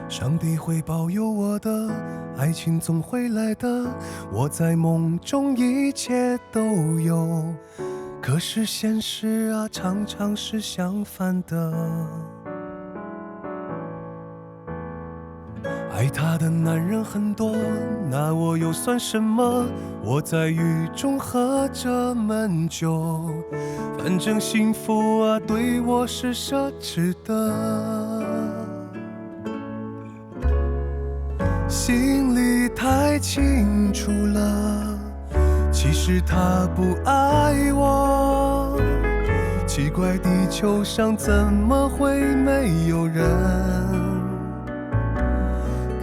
上帝会保佑我的，爱情总会来的，我在梦中一切都有，可是现实啊，常常是相反的。爱他的男人很多，那我又算什么？我在雨中喝着闷酒，反正幸福啊，对我是奢侈的。心里太清楚了，其实他不爱我。奇怪，地球上怎么会没有人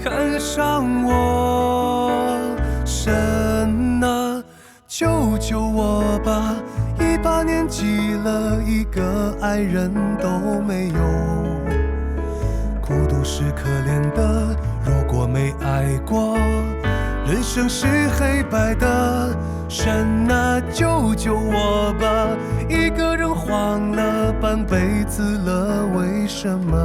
看上我？神啊，救救我吧！18年纪了，一个爱人都没有。孤独是可怜的，如果没爱过，人生是黑白的。神啊，救救我吧！一个人晃了半辈子了，为什么？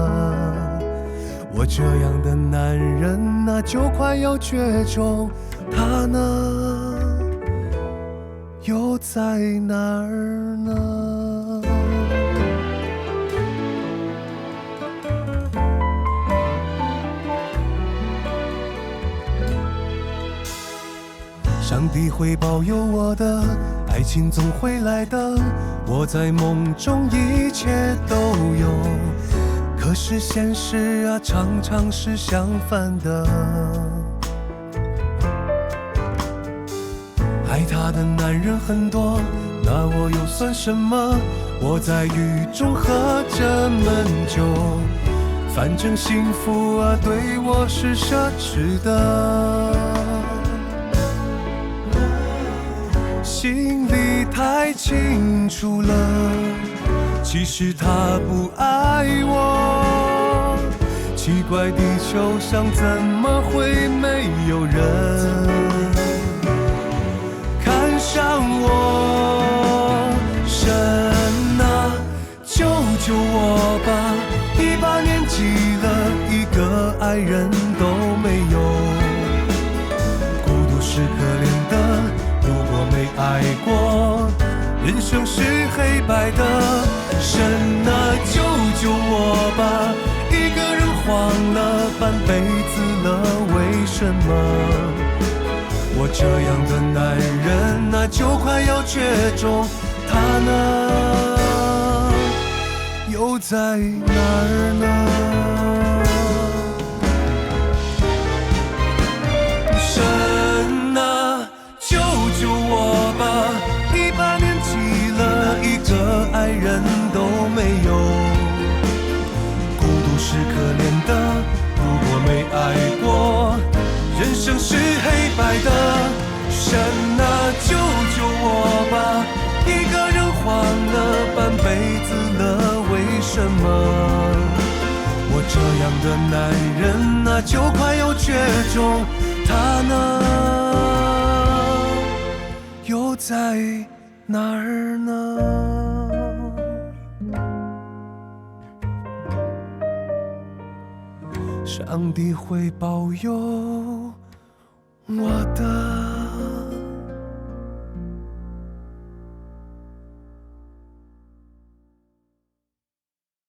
我这样的男人啊，就快要绝种，他呢，又在哪儿呢？上帝会保佑我的，爱情总会来的，我在梦中一切都有，可是现实啊，常常是相反的。爱他的男人很多，那我又算什么？我在雨中喝着闷酒，反正幸福啊，对我是奢侈的。心里太清楚了，其实他不爱我。奇怪，地球上怎么会没有人看上我？神啊，救救我吧！18年纪了，一个爱人都没有。孤独是可怜的，如果没爱过，人生是黑白的。神啊，救救我吧！一个人晃了半辈子了，为什么？我这样的男人啊，就快要绝种，他呢，又在哪儿呢？神啊，救救我吧！18年纪了，一个爱人都没有。孤独是可怜的，如果没爱过，人生是黑白的。神啊，救救我吧！一个人晃了半辈子了，为什么？我这样的男人啊，就快要绝种，他呢，又在哪儿呢？上帝会保佑我的。